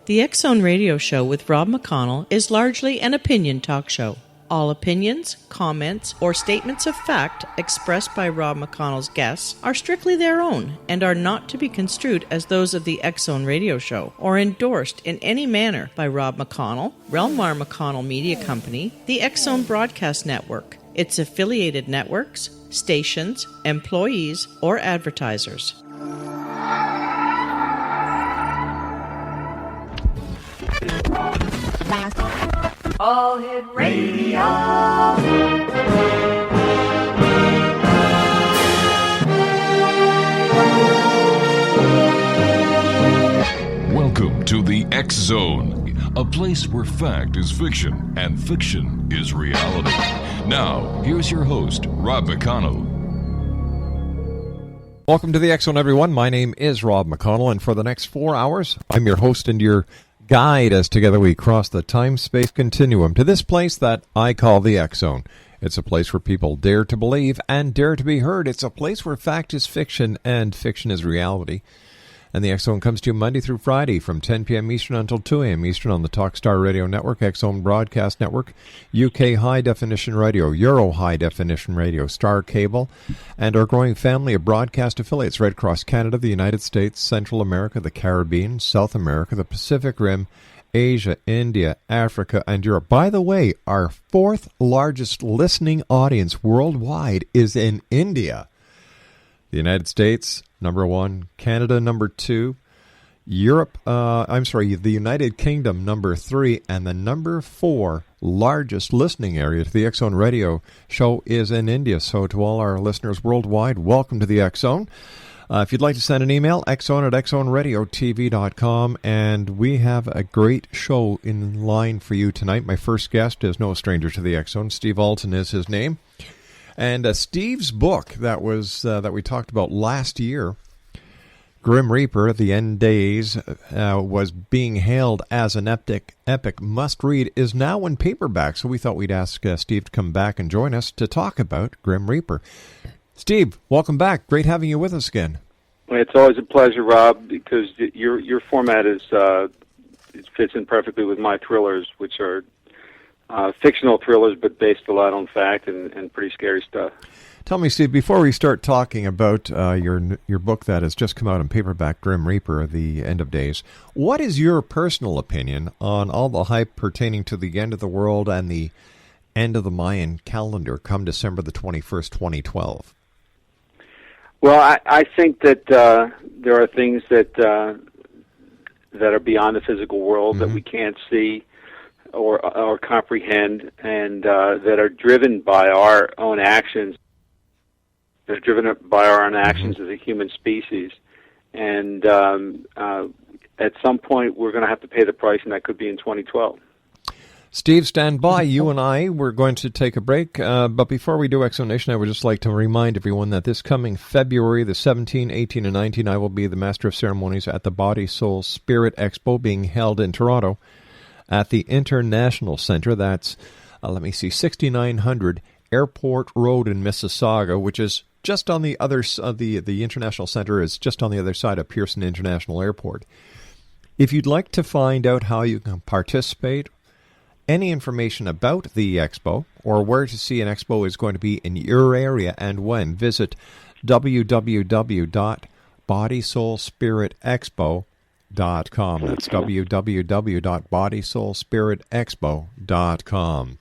The X-Zone Radio Show with Rob McConnell is largely an opinion talk show. All opinions, comments, or statements of fact expressed by Rob McConnell's guests are strictly their own and are not to be construed as those of the X-Zone Radio Show or endorsed in any manner by Rob McConnell, Relmar McConnell Media Company, the X-Zone Broadcast Network, its affiliated networks, stations, employees, or advertisers. All Hit Radio. Welcome to the X-Zone, a place where fact is fiction and fiction is reality. Now, here's your host, Rob McConnell. Welcome to the X-Zone, everyone. My name is Rob McConnell, and for the next 4 hours, I'm your host and your guide as together we cross the time-space continuum to this place that I call the X-Zone. It's a place where people dare to believe and dare to be heard. It's a place where fact is fiction and fiction is reality. And the X-Zone comes to you Monday through Friday from 10 p.m. Eastern until 2 a.m. Eastern on the Talkstar Radio Network, X-Zone Broadcast Network, UK High Definition Radio, Euro High Definition Radio, Star Cable, and our growing family of broadcast affiliates right across Canada, the United States, Central America, the Caribbean, South America, the Pacific Rim, Asia, India, Africa, and Europe. By the way, our fourth largest listening audience worldwide is in India. The United States, number one. Canada, number two. The United Kingdom, number three. And the number four largest listening area to the X-Zone Radio show is in India. So to all our listeners worldwide, welcome to the X-Zone. If you'd like to send an email, xzone@xzoneradiotv.com. And we have a great show in line for you tonight. My first guest is no stranger to the X-Zone. Steve Alten is his name. And Steve's book that we talked about last year, Grim Reaper, The End Days, was being hailed as an epic must-read, is now in paperback. So we thought we'd ask Steve to come back and join us to talk about Grim Reaper. Steve, welcome back. Great having you with us again. It's always a pleasure, Rob, because your format is it fits in perfectly with my thrillers, which are fictional thrillers, but based a lot on fact and pretty scary stuff. Tell me, Steve, before we start talking about your book that has just come out in paperback, Grim Reaper, The End of Days, what is your personal opinion on all the hype pertaining to the end of the world and the end of the Mayan calendar come December the 21st, 2012? Well, I think that there are things that are beyond the physical world that we can't see or comprehend, and that are driven by our own actions. They're driven by our own actions as a human species. And at some point, we're going to have to pay the price, and that could be in 2012. Steve, stand by. You and I, we're going to take a break. But before we do Exonation, I would just like to remind everyone that this coming February the 17th, 18, and 19, I will be the Master of Ceremonies at the Body, Soul, Spirit Expo being held in Toronto at the International Center. That's, 6900 Airport Road in Mississauga, which is just on the other side. The International Center is just on the other side of Pearson International Airport. If you'd like to find out how you can participate, any information about the expo, or where to see an expo is going to be in your area and when, visit www.bodysoulspiritexpo.com. That's www.bodysoulspiritexpo.com.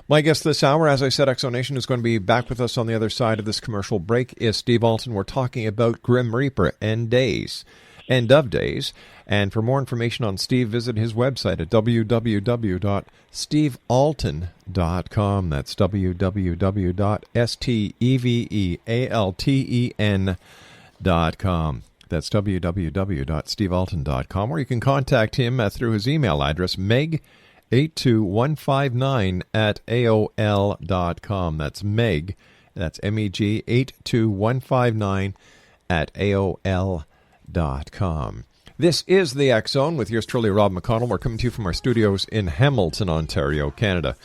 My guest this hour, as I said, Exonation, is going to be back with us on the other side of this commercial break, is Steve Alten. We're talking about Grim Reaper, End of Days. And for more information on Steve, visit his website at www.stevealten.com. That's www.stevealten.com. That's www.stevealten.com. Or you can contact him through his email address, meg82159@aol.com. That's Meg, that's MEG, 82159@aol.com. This is the X-Zone with yours truly, Rob McConnell. We're coming to you from our studios in Hamilton, Ontario, Canada.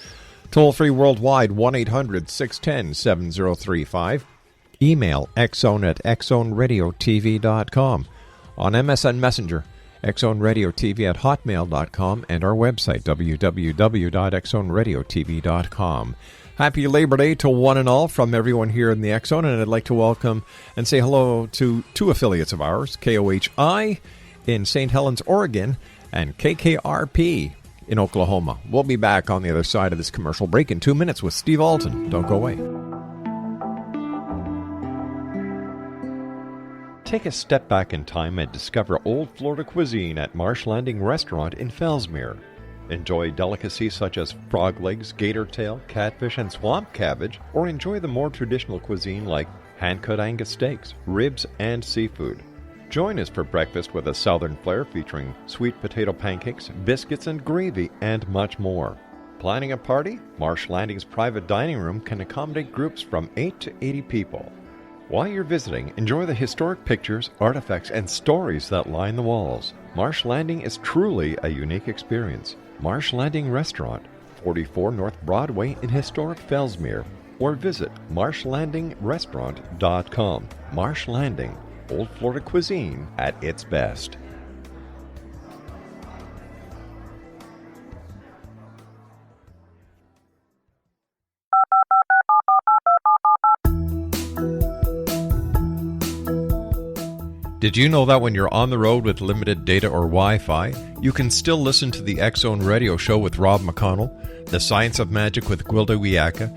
Toll-free worldwide, 1-800-610-7035. Email xzone@xzoneradiotv.com. On MSN Messenger, xzoneradiotv@hotmail.com, and our website, www.xzoneradiotv.com. Happy Labor Day to one and all from everyone here in the X Zone, and I'd like to welcome and say hello to two affiliates of ours, KOHI in St. Helens, Oregon, and KKRP in Oklahoma. We'll be back on the other side of this commercial break in 2 minutes with Steve Alten. Don't go away. Take a step back in time and discover old Florida cuisine at Marsh Landing Restaurant in Fellsmere. Enjoy delicacies such as frog legs, gator tail, catfish, and swamp cabbage, or enjoy the more traditional cuisine like hand-cut Angus steaks, ribs, and seafood. Join us for breakfast with a southern flair featuring sweet potato pancakes, biscuits, and gravy, and much more. Planning a party? Marsh Landing's private dining room can accommodate groups from 8 to 80 people. While you're visiting, enjoy the historic pictures, artifacts, and stories that line the walls. Marsh Landing is truly a unique experience. Marsh Landing Restaurant, 44 North Broadway in historic Fellsmere, or visit marshlandingrestaurant.com. Marsh Landing, old Florida cuisine at its best. Did you know that when you're on the road with limited data or Wi-Fi, you can still listen to the X Zone Radio Show with Rob McConnell, The Science of Magic with Gwilda Wiyaka,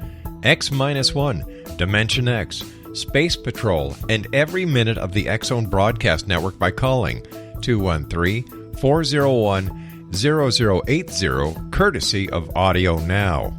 X-1, Dimension X, Space Patrol, and every minute of the X Zone broadcast network by calling 213-401-0080, courtesy of Audio Now.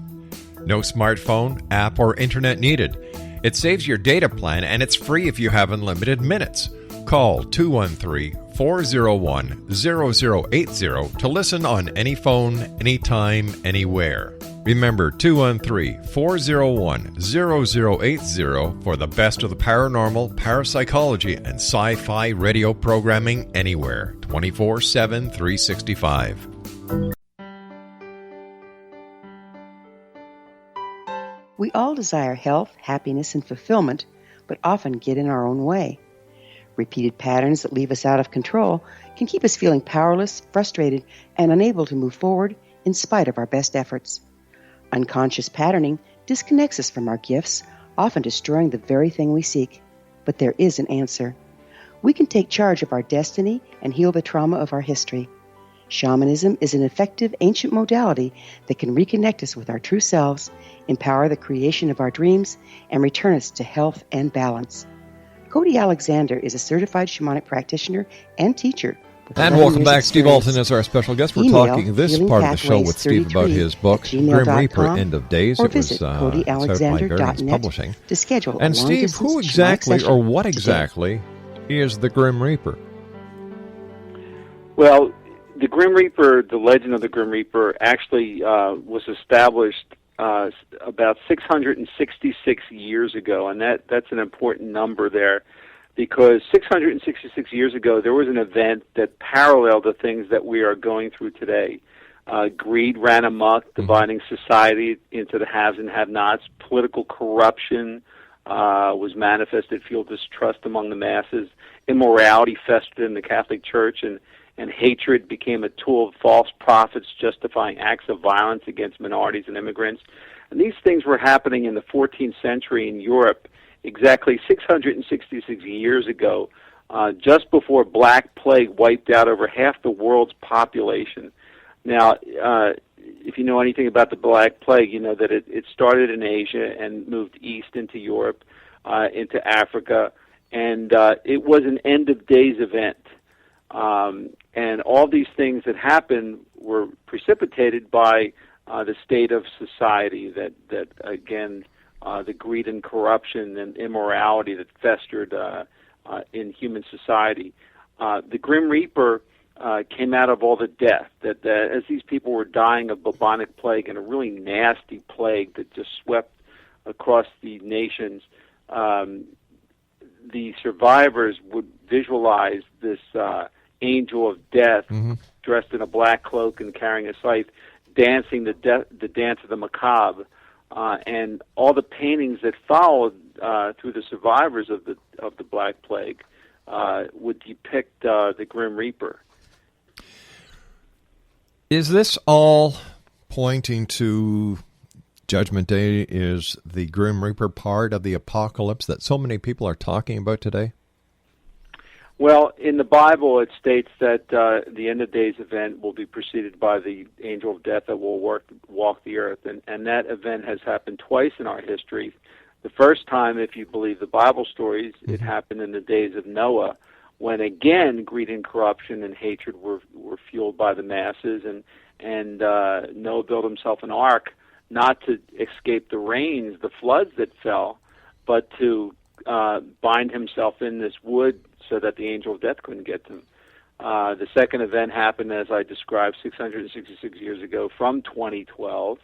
No smartphone, app, or internet needed. It saves your data plan, and it's free if you have unlimited minutes. Call 213-401-0080 to listen on any phone, anytime, anywhere. Remember 213-401-0080 for the best of the paranormal, parapsychology, and sci-fi radio programming anywhere, 24/7, 365. We all desire health, happiness, and fulfillment, but often get in our own way. Repeated patterns that leave us out of control can keep us feeling powerless, frustrated, and unable to move forward in spite of our best efforts. Unconscious patterning disconnects us from our gifts, often destroying the very thing we seek. But there is an answer. We can take charge of our destiny and heal the trauma of our history. Shamanism is an effective ancient modality that can reconnect us with our true selves, empower the creation of our dreams, and return us to health and balance. Cody Alexander is a certified shamanic practitioner and teacher. And welcome back. Steve Alten is our special guest. We're talking this part of the show with Steve about his book, Grim Reaper, End of Days. It was started by Variance Publishing. To schedule and Steve, who exactly or what exactly is the Grim Reaper? Well, the Grim Reaper, the legend of the Grim Reaper, actually was established about 666 years ago, and that's an important number there, because 666 years ago there was an event that paralleled the things that we are going through today. Greed ran amok, dividing society into the haves and have-nots. Political corruption was manifested, fueled distrust among the masses. Immorality festered in the Catholic Church, and hatred became a tool of false prophets justifying acts of violence against minorities and immigrants. And these things were happening in the 14th century in Europe, exactly 666 years ago, just before Black Plague wiped out over half the world's population. Now, if you know anything about the Black Plague, you know that it started in Asia and moved east into Europe, into Africa, and it was an end-of-days event. And all these things that happened were precipitated by the state of society, that again, the greed and corruption and immorality that festered in human society. The Grim Reaper came out of all the death, that as these people were dying of bubonic plague, and a really nasty plague that just swept across the nations, the survivors would visualize this angel of death, dressed in a black cloak and carrying a scythe, dancing the dance of the macabre, and all the paintings that followed through the survivors of the Black Plague would depict the Grim Reaper. Is this all pointing to Judgment Day is the Grim Reaper part of the apocalypse that so many people are talking about today? Well, in the Bible, it states that the end of days event will be preceded by the angel of death that will walk the earth, and that event has happened twice in our history. The first time, if you believe the Bible stories, it happened in the days of Noah, when again greed and corruption and hatred were fueled by the masses, and Noah built himself an ark not to escape the rains, the floods that fell, but to bind himself in this wood so that the angel of death couldn't get to him. The second event happened, as I described, 666 years ago from 2012,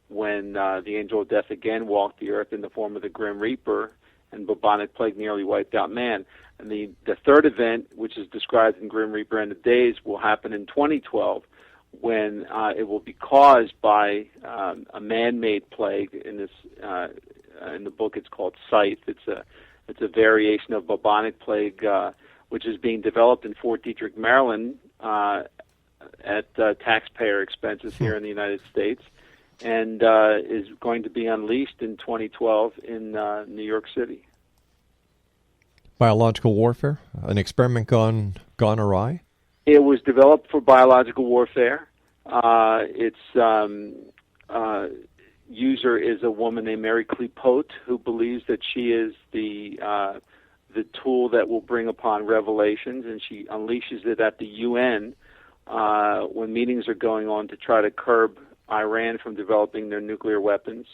when the angel of death again walked the earth in the form of the Grim Reaper, and bubonic plague nearly wiped out man. And the third event, which is described in Grim Reaper End of Days, will happen in 2012, when it will be caused by a man-made plague. In the book, it's called Scythe. It's a variation of bubonic plague, which is being developed in Fort Detrick, Maryland, at taxpayer expenses here in the United States, and is going to be unleashed in 2012 in New York City. Biological warfare? An experiment gone awry? It was developed for biological warfare. Its user is a woman named Mary Klepote, who believes that she is the tool that will bring upon revelations, and she unleashes it at the UN when meetings are going on to try to curb Iran from developing their nuclear weapons.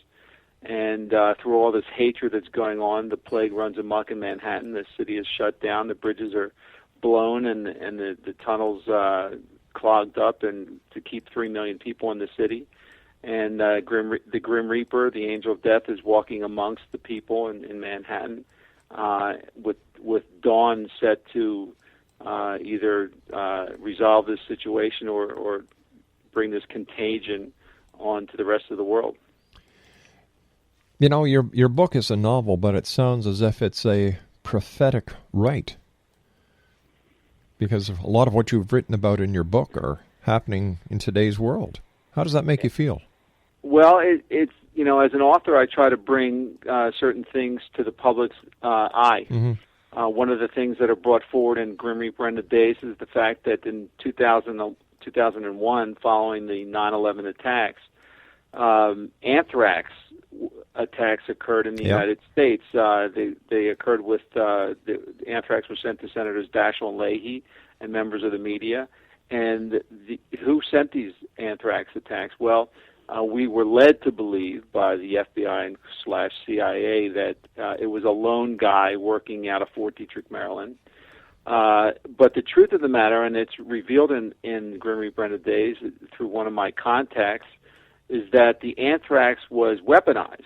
And through all this hatred that's going on, the plague runs amok in Manhattan. The city is shut down. The bridges are blown, and the tunnels clogged up, and to keep 3 million people in the city. And the Grim Reaper, the angel of death, is walking amongst the people in Manhattan, with dawn set to either resolve this situation or bring this contagion on to the rest of the world. You know, your book is a novel, but it sounds as if it's a prophetic rite, because a lot of what you've written about in your book are happening in today's world. How does that make you feel? Well, it's as an author, I try to bring certain things to the public's eye. Mm-hmm. One of the things that are brought forward in Grim Reaper End of Days is the fact that in 2001, following the 9/11 attacks, anthrax attacks occurred in the United States. They occurred with the anthrax was sent to Senators Daschle and Leahy and members of the media. And who sent these anthrax attacks? Well, we were led to believe by the FBI / CIA that it was a lone guy working out of Fort Detrick, Maryland. But the truth of the matter, and it's revealed in Grim Reaper End of Days through one of my contacts, is that the anthrax was weaponized.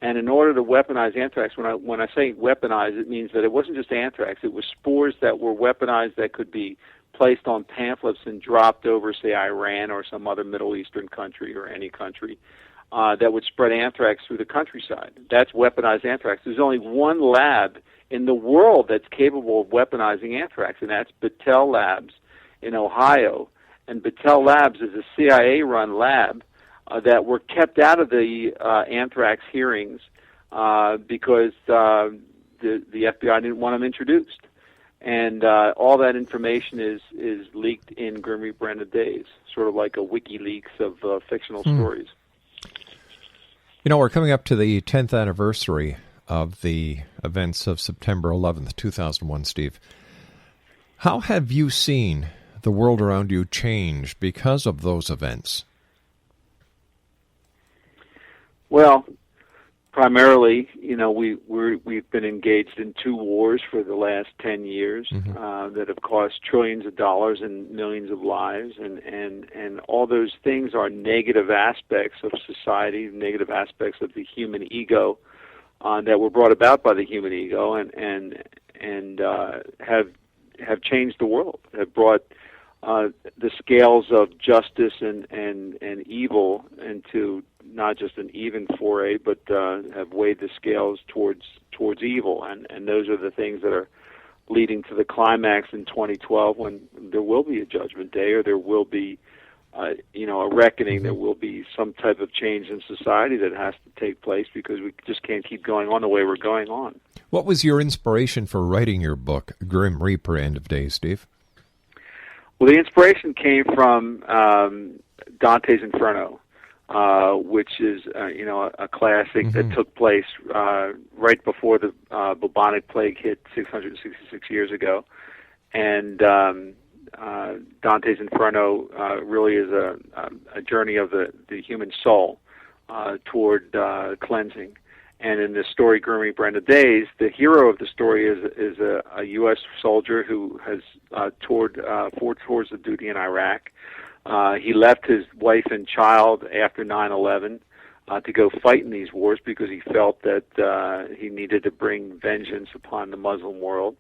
And in order to weaponize anthrax, when I say weaponize, it means that it wasn't just anthrax. It was spores that were weaponized that could be placed on pamphlets and dropped over, say, Iran or some other Middle Eastern country or any country that would spread anthrax through the countryside. That's weaponized anthrax. There's only one lab in the world that's capable of weaponizing anthrax, and that's Battelle Labs in Ohio. And Battelle Labs is a CIA-run lab that were kept out of the anthrax hearings because the FBI didn't want them introduced. And all that information is leaked in Grim Reaper End of Days, sort of like a WikiLeaks of fictional stories. You know, we're coming up to the 10th anniversary of the events of September 11th, 2001, Steve. How have you seen the world around you change because of those events? Well, primarily, we've been engaged in 2 wars for the last 10 years that have cost trillions of dollars and millions of lives, and all those things are negative aspects of society, negative aspects of the human ego that were brought about by the human ego, and have changed the world, have brought the scales of justice and evil into not just an even foray, but have weighed the scales towards evil, and those are the things that are leading to the climax in 2012 when there will be a judgment day, or there will be a reckoning. There will be some type of change in society that has to take place, because we just can't keep going on the way we're going on. What was your inspiration for writing your book, Grim Reaper, End of Days, Steve? Well, the inspiration came from Dante's Inferno, which is a classic that took place right before the bubonic plague hit 666 years ago, and Dante's Inferno really is a journey of the human soul toward cleansing. And in the story Grim Reaper, End of Days, the hero of the story is a U.S. soldier who has toured towards the duty in Iraq. He left his wife and child after 9/11 to go fight in these wars, because he felt that he needed to bring vengeance upon the Muslim world.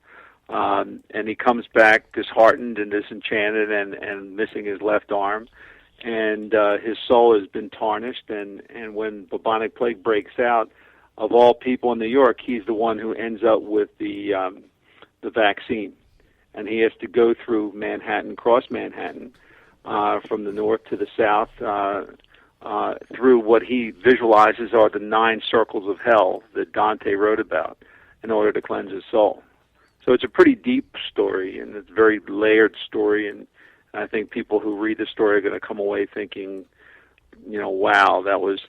And he comes back disheartened and disenchanted and missing his left arm. And his soul has been tarnished. And when bubonic plague breaks out, of all people in New York, he's the one who ends up with the vaccine. And he has to go through Manhattan, cross Manhattan, from the north to the south, through what he visualizes are the 9 circles of hell that Dante wrote about, in order to cleanse his soul. So it's a pretty deep story, and it's a very layered story, and I think people who read the story are going to come away thinking, wow, that was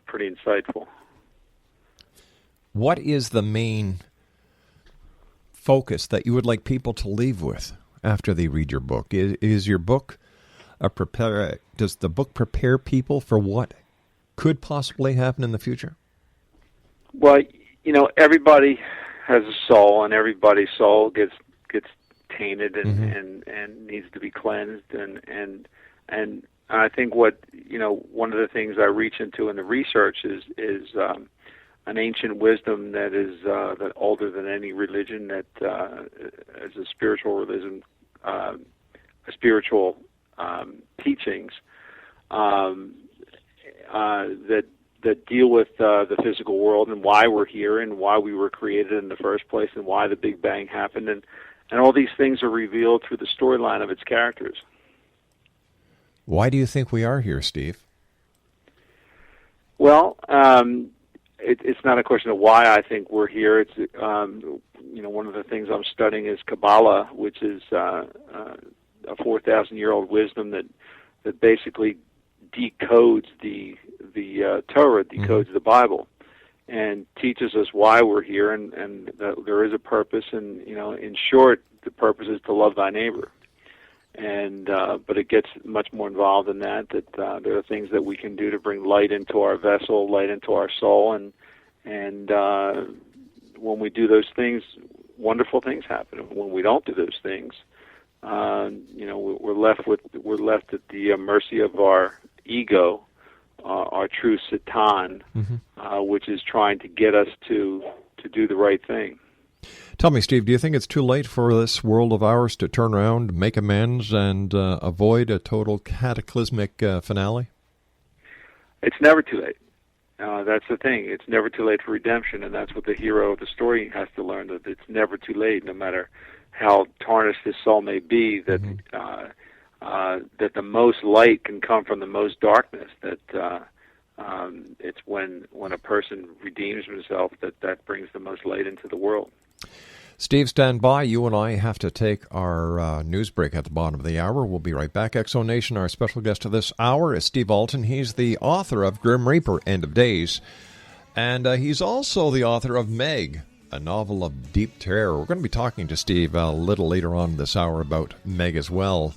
pretty insightful. What is the main focus that you would like people to leave with after they read your book? Is your book does the book prepare people for what could possibly happen in the future? Well, everybody has a soul, and everybody's soul gets tainted and needs to be cleansed, and I think one of the things I reach into in the research is an ancient wisdom that is that older than any religion, that as a spiritual religion, spiritual teachings that deal with the physical world and why we're here and why we were created in the first place and why the Big Bang happened, and all these things are revealed through the storyline of its characters. Why do you think we are here, Steve? Well, it's not a question of why I think we're here. It's one of the things I'm studying is Kabbalah, which is a 4,000-year-old wisdom that basically decodes the Torah, decodes the Bible, and teaches us why we're here, and that there is a purpose. And in short, the purpose is to love thy neighbor. And but it gets much more involved than that. That there are things that we can do to bring light into our vessel, light into our soul, and when we do those things, wonderful things happen. When we don't do those things, we're left at the mercy of our ego, our true Satan, which is trying to get us to do the right thing. Tell me, Steve, do you think it's too late for this world of ours to turn around, make amends, and avoid a total cataclysmic finale? It's never too late. That's the thing. It's never too late for redemption, and that's what the hero of the story has to learn, that it's never too late, no matter how tarnished his soul may be, that that the most light can come from the most darkness, that it's when a person redeems himself that brings the most light into the world. Steve, stand by. You and I have to take our news break at the bottom of the hour. We'll be right back. Exo Nation, our special guest of this hour is Steve Alten. He's the author of Grim Reaper, End of Days. And he's also the author of Meg, a novel of deep terror. We're going to be talking to Steve a little later on this hour about Meg as well.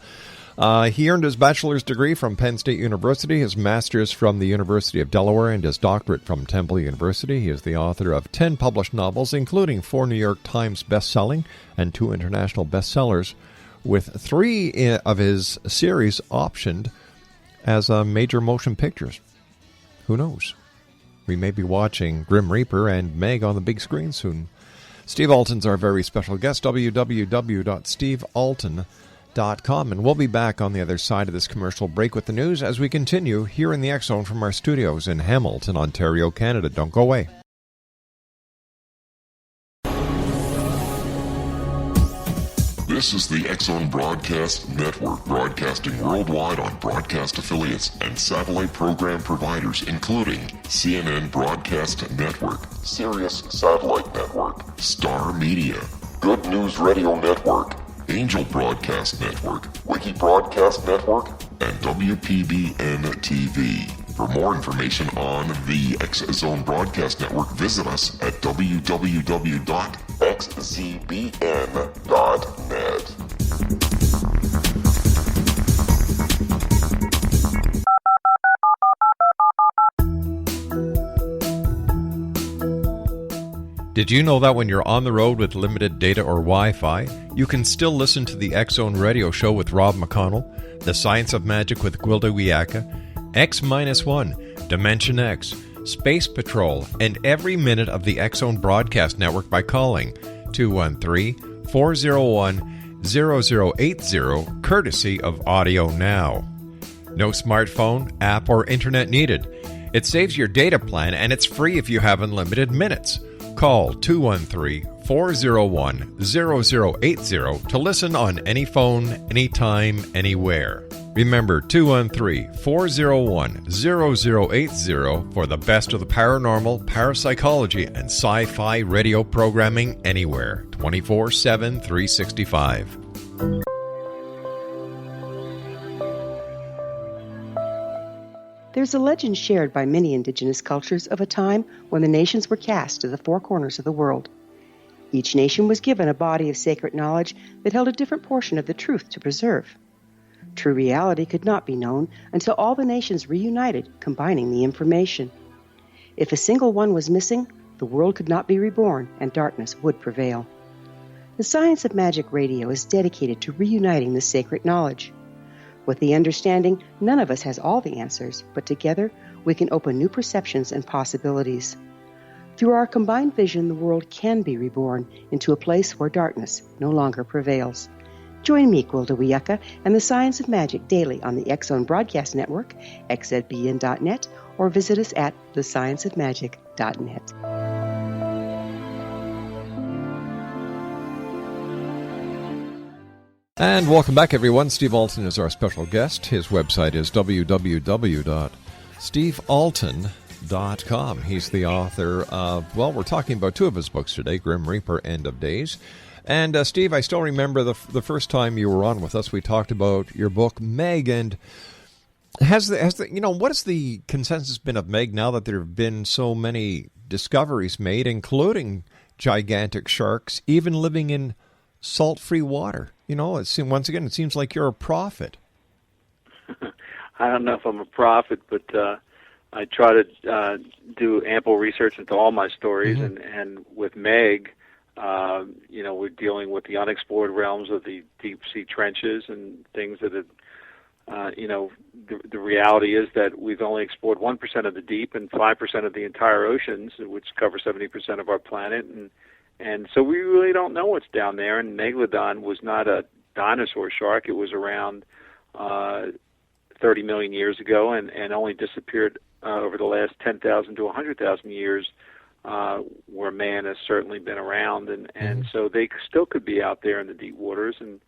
He earned his bachelor's degree from Penn State University, his master's from the University of Delaware, and his doctorate from Temple University. He is the author of 10 published novels, including 4 New York Times best-selling and 2 international bestsellers, with 3 of his series optioned as major motion pictures. Who knows? We may be watching Grim Reaper and Meg on the big screen soon. Steve Alten's our very special guest, www.stevealten.com. And we'll be back on the other side of this commercial break with the news as we continue here in the X Zone from our studios in Hamilton, Ontario, Canada. Don't go away. This This is the X-Zone Broadcast Network, broadcasting worldwide on broadcast affiliates and satellite program providers, including CNN Broadcast Network, Sirius Satellite Network, Star Media, Good News Radio Network, Angel Broadcast Network, Wiki Broadcast Network, and WPBN TV. For more information on the X-Zone Broadcast Network, visit us at www.xzbn.net. Did you know that when you're on the road with limited data or Wi-Fi, you can still listen to the X-Zone Radio Show with Rob McConnell, The Science of Magic with Gwilda Wiyaka, X-1, Dimension X, Space Patrol, and every minute of the X-Zone Broadcast Network by calling 213-401-0080, courtesy of Audio Now. No smartphone, app, or internet needed. It saves your data plan, and it's free if you have unlimited minutes. Call 213-401-0080 to listen on any phone, anytime, anywhere. Remember, 213-401-0080 for the best of the paranormal, parapsychology, and sci-fi radio programming anywhere, 24/7, 365. There's a legend shared by many indigenous cultures of a time when the nations were cast to the four corners of the world. Each nation was given a body of sacred knowledge that held a different portion of the truth to preserve. True reality could not be known until all the nations reunited, combining the information. If a single one was missing, the world could not be reborn and darkness would prevail. The Science of Magic Radio is dedicated to reuniting the sacred knowledge. With the understanding, none of us has all the answers, but together we can open new perceptions and possibilities. Through our combined vision, the world can be reborn into a place where darkness no longer prevails. Join me, Gwilda Wiyaka, and the Science of Magic daily on the X-Zone Broadcast Network, xzbn.net, or visit us at thescienceofmagic.net. And welcome back, everyone. Steve Alten is our special guest. His website is www.stevealten.com. He's the author of, well, we're talking about two of his books today, Grim Reaper, End of Days. And Steve, I still remember the first time you were on with us, we talked about your book, Meg, and what has the consensus been of Meg now that there have been so many discoveries made, including gigantic sharks, even living in salt-free water? Once again, it seems like you're a prophet. I don't know if I'm a prophet, but I try to do ample research into all my stories, and with Meg, we're dealing with the unexplored realms of the deep sea trenches and things that have, the reality is that we've only explored 1% of the deep and 5% of the entire oceans, which cover 70% of our planet, and so we really don't know what's down there. And Megalodon was not a dinosaur shark; it was around 30 million years ago, and only disappeared over the last 10,000 to 100,000 years. Where man has certainly been around, and so they still could be out there in the deep waters, and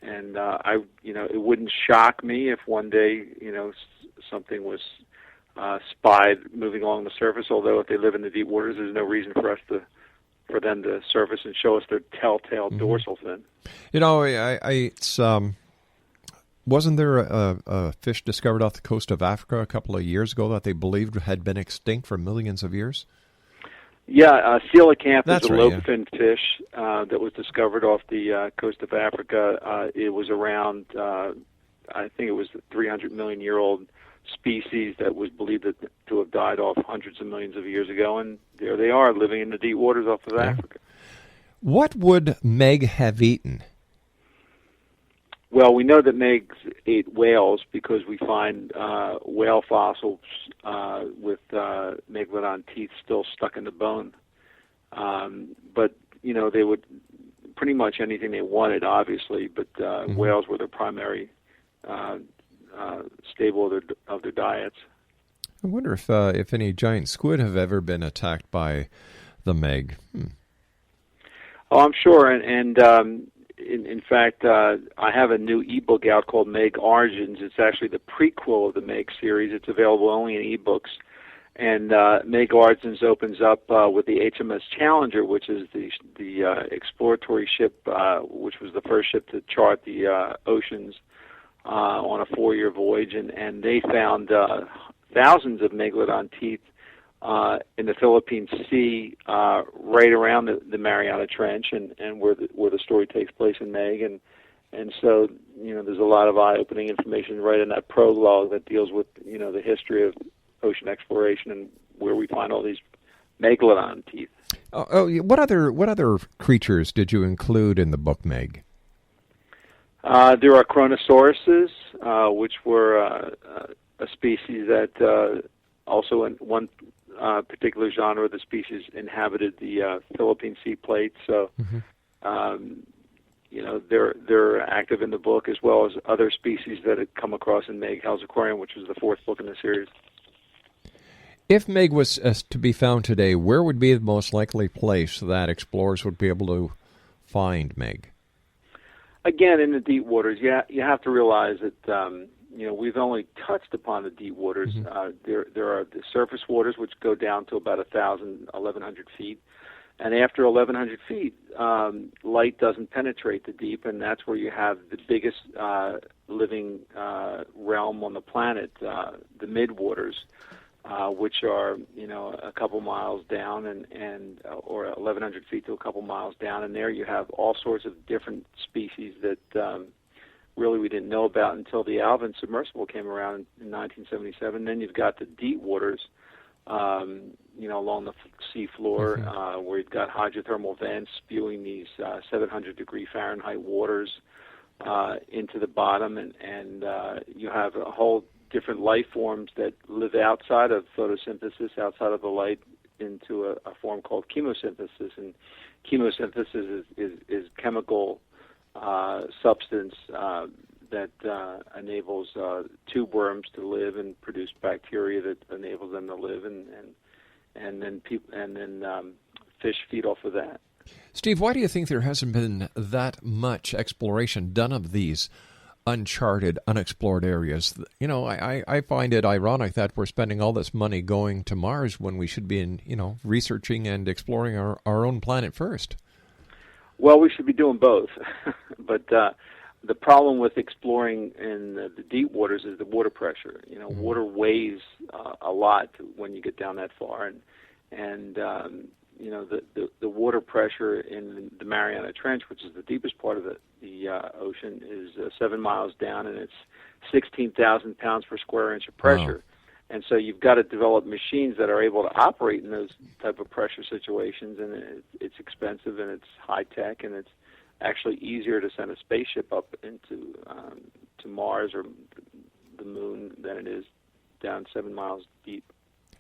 it wouldn't shock me if one day something was spied moving along the surface. Although if they live in the deep waters, there's no reason for them to surface and show us their telltale dorsal fin. Wasn't there a fish discovered off the coast of Africa a couple of years ago that they believed had been extinct for millions of years? Yeah, coelacanth is a right, lobe-finned fish that was discovered off the coast of Africa. It was around, I think it was a 300-million-year-old species that was believed to have died off hundreds of millions of years ago, and there they are, living in the deep waters off of Africa. What would Meg have eaten? Well, we know that Meg ate whales because we find whale fossils with megalodon teeth still stuck in the bone. But, they would pretty much anything they wanted, obviously, but whales were their primary staple of their diets. I wonder if any giant squid have ever been attacked by the Meg. Oh, I'm sure, and In fact, I have a new ebook out called Meg Origins. It's actually the prequel of the Meg series. It's available only in ebooks. And Meg Origins opens up with the HMS Challenger, which is the exploratory ship, which was the first ship to chart the oceans on a 4-year voyage. And they found thousands of megalodon teeth in the Philippine Sea, right around the Mariana Trench, and where the story takes place in Meg, and so there's a lot of eye-opening information right in that prologue that deals with the history of ocean exploration and where we find all these megalodon teeth. What other creatures did you include in the book, Meg? There are chronosauruses, which were a species that also in one particular genre of the species inhabited the Philippine Sea plate. So, they're active in the book, as well as other species that had come across in Meg Hell's Aquarium, which was the 4th book in the series. If Meg was to be found today, where would be the most likely place that explorers would be able to find Meg? Again, in the deep waters. You have to realize that we've only touched upon the deep waters. There are the surface waters, which go down to about 1,100 feet. And after 1,100 feet, light doesn't penetrate the deep, and that's where you have the biggest living realm on the planet, the midwaters, which are a couple miles down or 1,100 feet to a couple miles down. And there you have all sorts of different species that really we didn't know about until the Alten submersible came around in 1977. Then you've got the deep waters, along the sea floor, where you've got hydrothermal vents spewing these 700-degree Fahrenheit waters into the bottom, and you have a whole different life forms that live outside of photosynthesis, outside of the light, into a form called chemosynthesis. And chemosynthesis is chemical substance that enables tube worms to live and produce bacteria that enables them to live, and then fish feed off of that. Steve, why do you think there hasn't been that much exploration done of these uncharted, unexplored areas? I find it ironic that we're spending all this money going to Mars when we should be researching and exploring our own planet first. Well, we should be doing both, but the problem with exploring in the deep waters is the water pressure. Water weighs a lot when you get down that far, and the water pressure in the Mariana Trench, which is the deepest part of the ocean, is 7 miles down, and it's 16,000 pounds per square inch of pressure. Wow. And so you've got to develop machines that are able to operate in those type of pressure situations, and it's expensive, and it's high tech, and it's actually easier to send a spaceship up into to Mars or the moon than it is down 7 miles deep.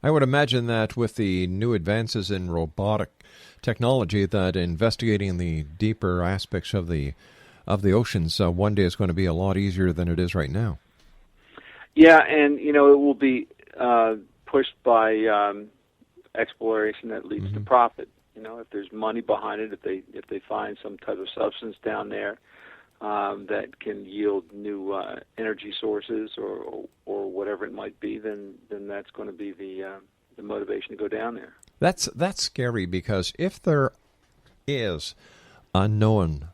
I would imagine that with the new advances in robotic technology, that investigating the deeper aspects of the oceans one day is going to be a lot easier than it is right now. Yeah, and it will be pushed by exploration that leads to profit. If there's money behind it, if they find some type of substance down there that can yield new energy sources or whatever it might be, then that's going to be the motivation to go down there. That's scary, because if there is unknown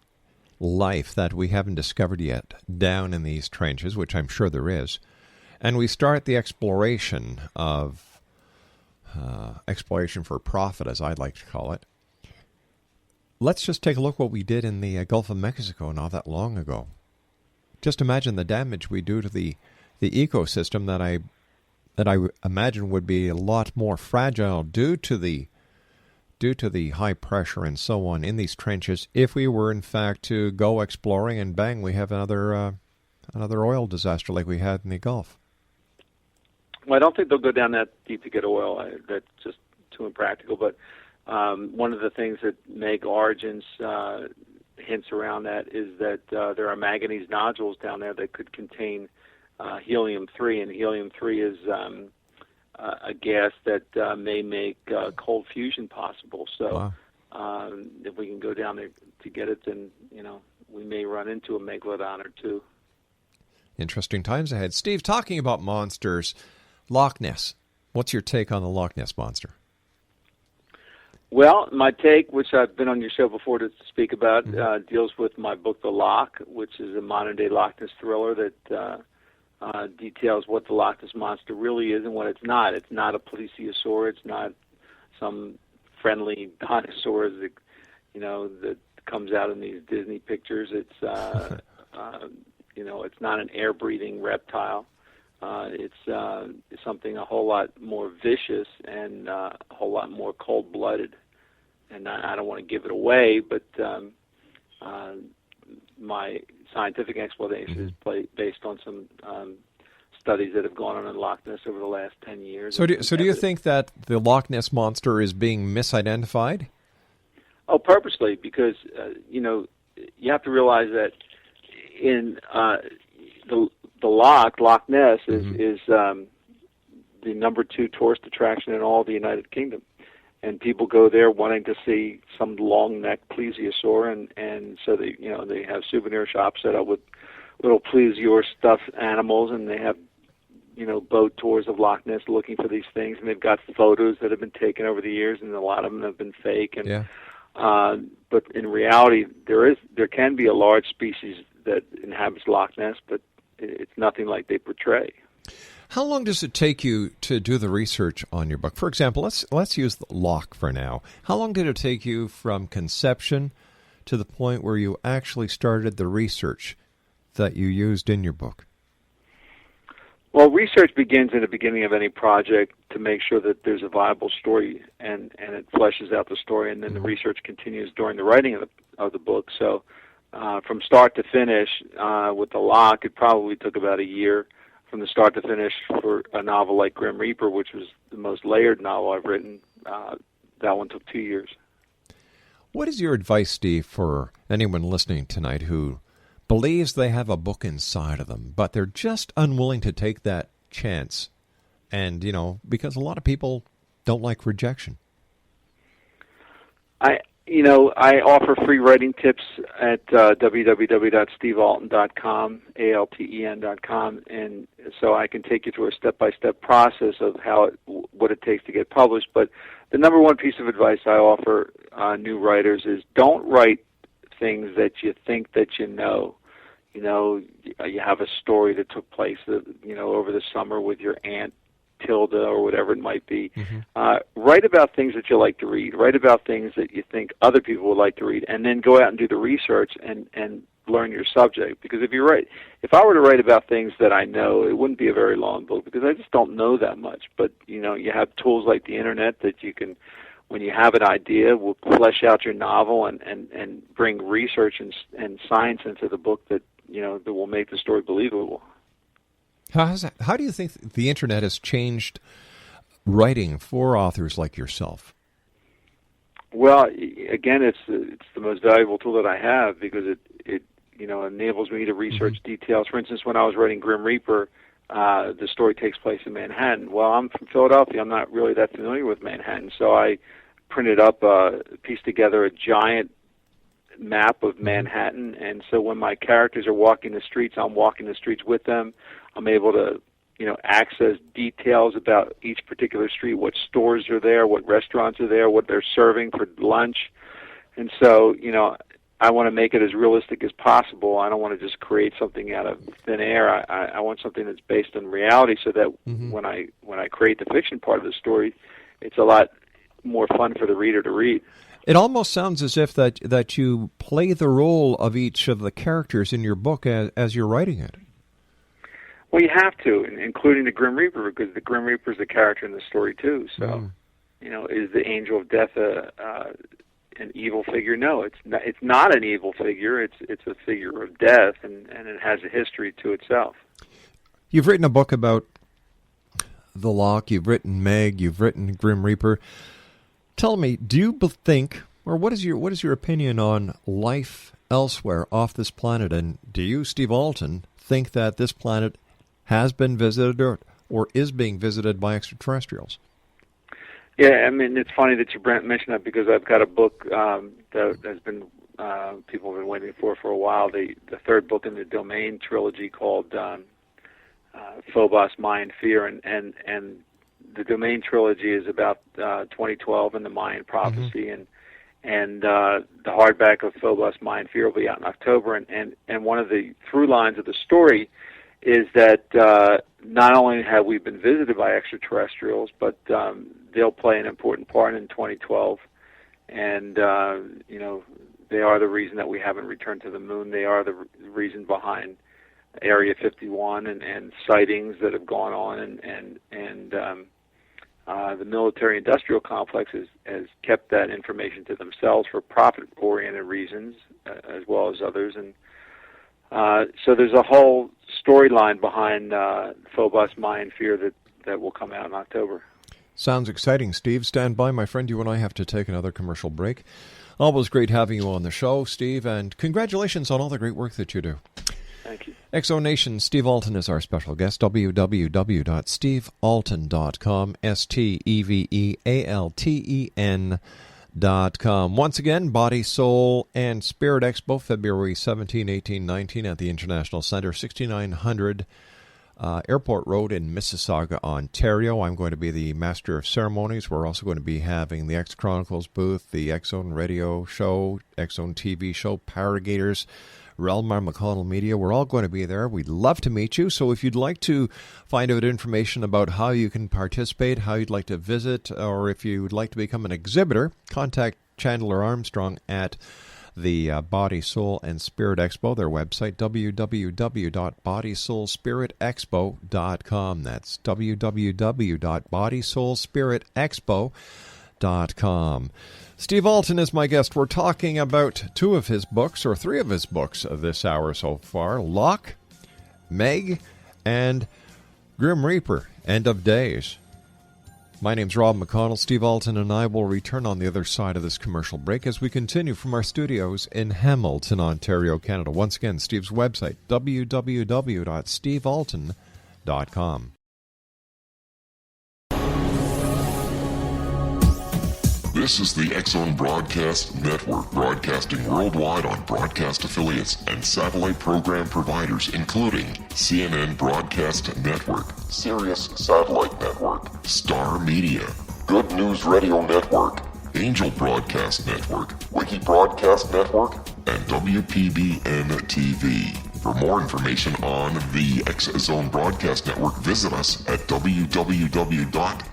life that we haven't discovered yet down in these trenches, which I'm sure there is, and we start the exploration of exploration for profit, as I'd like to call it, let's just take a look what we did in the Gulf of Mexico not that long ago. Just imagine the damage we do to the ecosystem that I imagine would be a lot more fragile due to the high pressure and so on in these trenches if we were in fact to go exploring and bang, we have another oil disaster like we had in the Gulf. Well, I don't think they'll go down that deep to get oil. That's just too impractical. But one of the things that Meg Origins hints around that is that there are manganese nodules down there that could contain helium-3, and helium-3 is a gas that may make cold fusion possible. So if we can go down there to get it, then we may run into a megalodon or two. Interesting times ahead. Steve, talking about monsters, Loch Ness. What's your take on the Loch Ness monster? Well, my take, which I've been on your show before to speak about, deals with my book, The Loch, which is a modern-day Loch Ness thriller that details what the Loch Ness monster really is and what it's not. It's not a plesiosaur. It's not some friendly dinosaur that, that comes out in these Disney pictures. It's, it's not an air-breathing reptile. It's something a whole lot more vicious and a whole lot more cold-blooded. And I don't want to give it away, but my scientific explanation is based on some studies that have gone on in Loch Ness over the last 10 years. So do you think that the Loch Ness monster is being misidentified? Oh, purposely, because, you have to realize that in the Loch Ness is the number 2 tourist attraction in all the United Kingdom. And people go there wanting to see some long-necked plesiosaur, and so they have souvenir shops set up with little plesiosaur stuffed animals, and they have boat tours of Loch Ness looking for these things, and they've got photos that have been taken over the years, and a lot of them have been fake. And but in reality, there can be a large species that inhabits Loch Ness, but it's nothing like they portray. How long does it take you to do the research on your book? For example, let's use the Loch for now. How long did it take you from conception to the point where you actually started the research that you used in your book? Well, research begins in the beginning of any project to make sure that there's a viable story, and it fleshes out the story, and then the research continues during the writing of the book. So from start to finish, with the Loch, it probably took about a year. From the start to finish for a novel like Grim Reaper, which was the most layered novel I've written, that one took 2 years. What is your advice, Steve, for anyone listening tonight who believes they have a book inside of them, but they're just unwilling to take that chance? And, because a lot of people don't like rejection. I offer free writing tips at www.stevealten.com, ALTEN.com, and so I can take you through a step-by-step process of what it takes to get published. But the number one piece of advice I offer new writers is don't write things that you think that you know. You have a story that took place, over the summer with your aunt Tilda or whatever it might be. Write about things that you like to read. Write about things that you think other people would like to read, and then go out and do the research and learn your subject. Because if I were to write about things that I know, it wouldn't be a very long book because I just don't know that much. But you have tools like the internet that you can, when you have an idea, will flesh out your novel and bring research and science into the book that that will make the story believable. How do you think the internet has changed writing for authors like yourself? Well, again, it's the most valuable tool that I have because it enables me to research details. For instance, when I was writing Grim Reaper, the story takes place in Manhattan. Well, I'm from Philadelphia. I'm not really that familiar with Manhattan, so I printed up, pieced together a giant map of Manhattan, and so when my characters are walking the streets, I'm walking the streets with them. I'm able to, access details about each particular street, what stores are there, what restaurants are there, what they're serving for lunch. And so, I want to make it as realistic as possible. I don't want to just create something out of thin air. I want something that's based on reality so that when I create the fiction part of the story, it's a lot more fun for the reader to read. It almost sounds as if that you play the role of each of the characters in your book as you're writing it. Well, you have to, including the Grim Reaper, because the Grim Reaper is a character in the story too. So, is the Angel of Death an evil figure? No, it's not an evil figure. It's a figure of death, and it has a history to itself. You've written a book about the Loch. You've written Meg. You've written Grim Reaper. Tell me, do you think, or what is your opinion on life elsewhere off this planet? And do you, Steve Alten, think that this planet has been visited or is being visited by extraterrestrials? Yeah, I mean, it's funny that you mentioned that because I've got a book that has been people have been waiting for a while. The third book in the Domain trilogy called Phobos, Mayan Fear, and the Domain trilogy is about 2012 and the Mayan prophecy, and the hardback of Phobos, Mayan Fear will be out in October. And one of the through lines of the story is that not only have we been visited by extraterrestrials, but they'll play an important part in 2012. And they are the reason that we haven't returned to the moon. They are the reason behind Area 51 and sightings that have gone on, and the military-industrial complex has kept that information to themselves for profit-oriented reasons, as well as others. And so there's a whole storyline behind Phobos, Mayan Fear that will come out in October. Sounds exciting, Steve. Stand by, my friend. You and I have to take another commercial break. Always great having you on the show, Steve, and congratulations on all the great work that you do. Thank you. Exo Nation, Steve Alten is our special guest. www.stevealten.com, SteveAlten.com. Once again, Body, Soul, and Spirit Expo, February 17, 18, 19 at the International Center, 6900 Airport Road in Mississauga, Ontario. I'm going to be the Master of Ceremonies. We're also going to be having the X Chronicles booth, the X-Zone Radio Show, X-Zone TV Show, Paragators, Relmar McConnell Media. We're all going to be there. We'd love to meet you. So if you'd like to find out information about how you can participate, how you'd like to visit, or if you'd like to become an exhibitor, contact Chandler Armstrong at the Body, Soul, and Spirit Expo, their website, www.bodysoulspiritexpo.com. That's www.bodysoulspiritexpo.com. Steve Alten is my guest. We're talking about two of his books, or three of his books this hour so far, Locke, Meg, and Grim Reaper, End of Days. My name's Rob McConnell. Steve Alten and I will return on the other side of this commercial break as we continue from our studios in Hamilton, Ontario, Canada. Once again, Steve's website, www.stevealten.com. This is the X-Zone Broadcast Network, broadcasting worldwide on broadcast affiliates and satellite program providers, including CNN Broadcast Network, Sirius Satellite Network, Star Media, Good News Radio Network, Angel Broadcast Network, Wiki Broadcast Network, and WPBN TV. For more information on the X-Zone Broadcast Network, visit us at www.xzbn.net.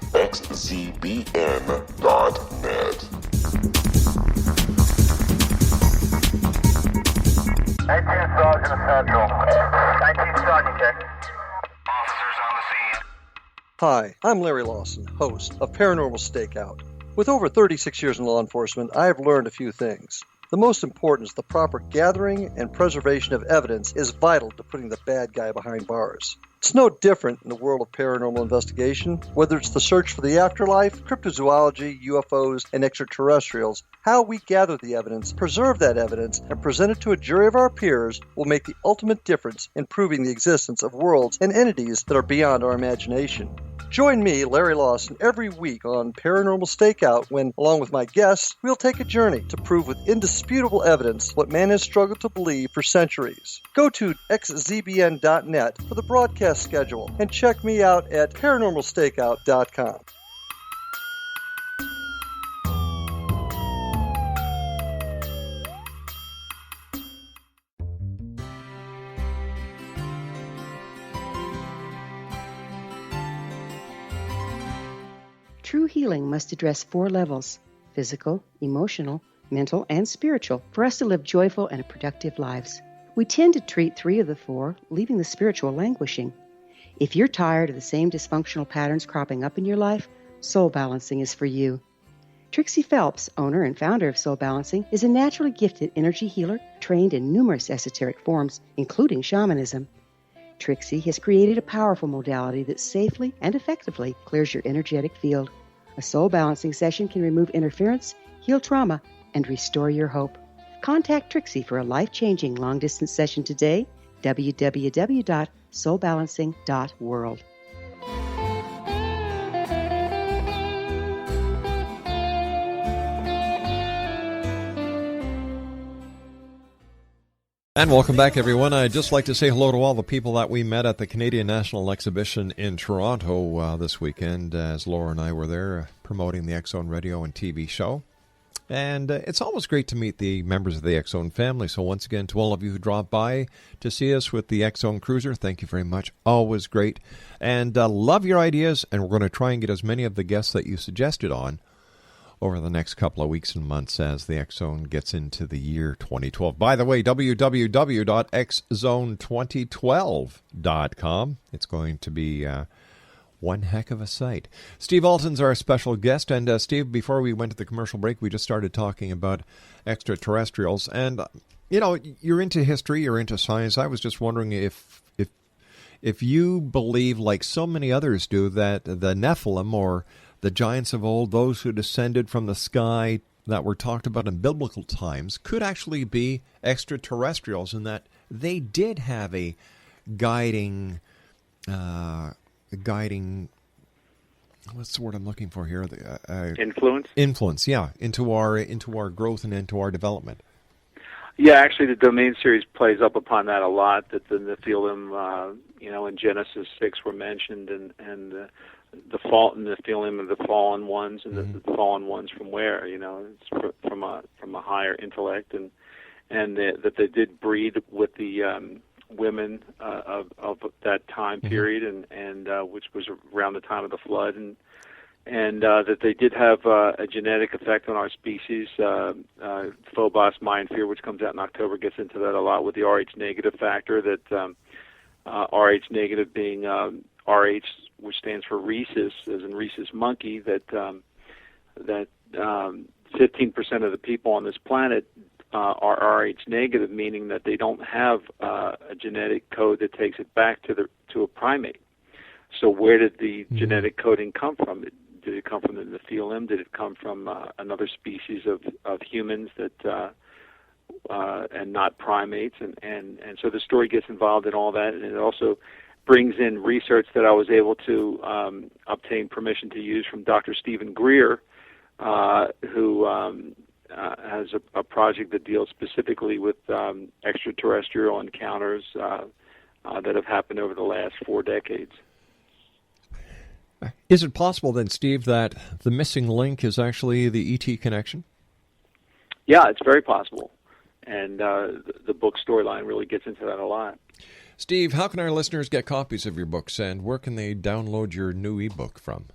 19 Sergeant Central. 19 Sergeant check. Officers on the scene. Hi, I'm Larry Lawson, host of Paranormal Stakeout. With over 36 years in law enforcement, I have learned a few things. The most important is the proper gathering and preservation of evidence is vital to putting the bad guy behind bars. It's no different in the world of paranormal investigation. Whether it's the search for the afterlife, cryptozoology, UFOs, and extraterrestrials, how we gather the evidence, preserve that evidence, and present it to a jury of our peers will make the ultimate difference in proving the existence of worlds and entities that are beyond our imagination. Join me, Larry Lawson, every week on Paranormal Stakeout when, along with my guests, we'll take a journey to prove with indisputable evidence what man has struggled to believe for centuries. Go to xzbn.net for the broadcast schedule and check me out at paranormalstakeout.com. True healing must address 4 levels: physical, emotional, mental, and spiritual, for us to live joyful and productive lives. We tend to treat 3 of the 4, leaving the spiritual languishing. If you're tired of the same dysfunctional patterns cropping up in your life, Soul Balancing is for you. Trixie Phelps, owner and founder of Soul Balancing, is a naturally gifted energy healer trained in numerous esoteric forms, including shamanism. Trixie has created a powerful modality that safely and effectively clears your energetic field. A soul balancing session can remove interference, heal trauma, and restore your hope. Contact Trixie for a life-changing long-distance session today. www.soulbalancing.world. And welcome back, everyone. I'd just like to say hello to all the people that we met at the Canadian National Exhibition in Toronto this weekend, as Laura and I were there promoting the X-Zone radio and TV show. And it's always great to meet the members of the X-Zone family. So once again, to all of you who dropped by to see us with the X-Zone Cruiser, thank you very much. Always great. And love your ideas, and we're going to try and get as many of the guests that you suggested on over the next couple of weeks and months as the X-Zone gets into the year 2012. By the way, www.xzone2012.com. It's going to be one heck of a site. Steve Alten's our special guest. And Steve, before we went to the commercial break, we just started talking about extraterrestrials. And, you know, you're into history, you're into science. I was just wondering if you believe, like so many others do, that the Nephilim, or the giants of old, those who descended from the sky that were talked about in biblical times, could actually be extraterrestrials, and that they did have a guiding, what's the word I'm looking for here? Influence? Influence, yeah, into our growth and into our development. Yeah, actually, the Domain series plays up upon that a lot, that the Nephilim, in Genesis 6 were mentioned, and the Nephilim are the fallen ones, and the fallen ones from where? It's from a higher intellect, and that they did breed with the women of that time period, and which was around the time of the flood, and that they did have a genetic effect on our species. Phobos, Mayan Fear, which comes out in October, gets into that a lot with the Rh negative factor, that Rh negative being Rh, which stands for rhesus, as in rhesus monkey, that 15% of the people on this planet are Rh negative, meaning that they don't have a genetic code that takes it back to a primate. So where did the genetic coding come from? Did it come from the Nephilim? Did it come from another species of humans that and not primates? And so the story gets involved in all that, and it also brings in research that I was able to obtain permission to use from Dr. Stephen Greer, who has a project that deals specifically with extraterrestrial encounters that have happened over the last 4 decades. Is it possible then, Steve, that the missing link is actually the ET connection? Yeah, it's very possible. And the book storyline really gets into that a lot. Steve, how can our listeners get copies of your books, and where can they download your new ebook from?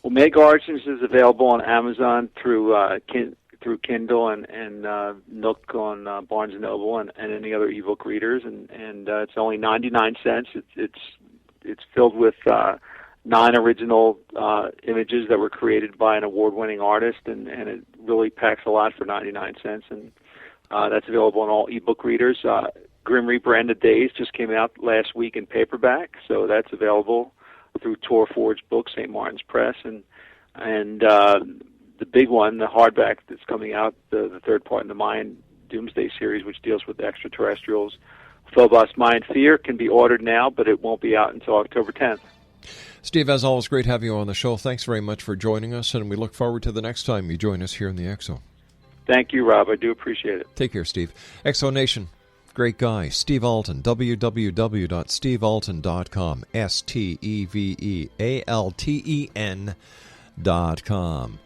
Well, Mega Origins is available on Amazon through Kindle and Nook on Barnes & Noble and any other ebook readers, and it's only 99 cents. It's filled with 9 original images that were created by an award-winning artist, and it really packs a lot for 99 cents, and that's available on all ebook readers. Grim Reaper End of Days just came out last week in paperback, so that's available through Tor Forge Books, St. Martin's Press, and the big one, the hardback that's coming out, the third part in the Mayan Doomsday series, which deals with extraterrestrials, Phobos, Mayan Fear, can be ordered now, but it won't be out until October 10th. Steve, as always, great having you on the show. Thanks very much for joining us, and we look forward to the next time you join us here in the X-Zone. Thank you, Rob. I do appreciate it. Take care, Steve. X-Zone Nation, great guy. Steve Alten, www.stevealten.com, SteveAlten.com.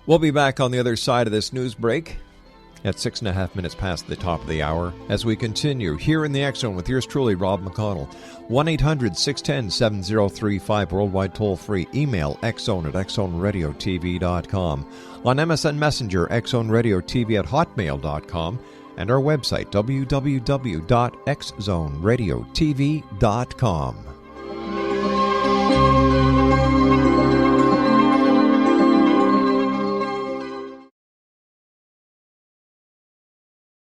We'll be back on the other side of this news break at 6.5 minutes past the top of the hour as we continue here in the X-Zone with yours truly, Rob McConnell. 1-800-610-7035, worldwide toll-free. Email xzone@xzoneradiotv.com. On MSN Messenger, xzoneradiotv@hotmail.com. And our website, www.xzoneradiotv.com.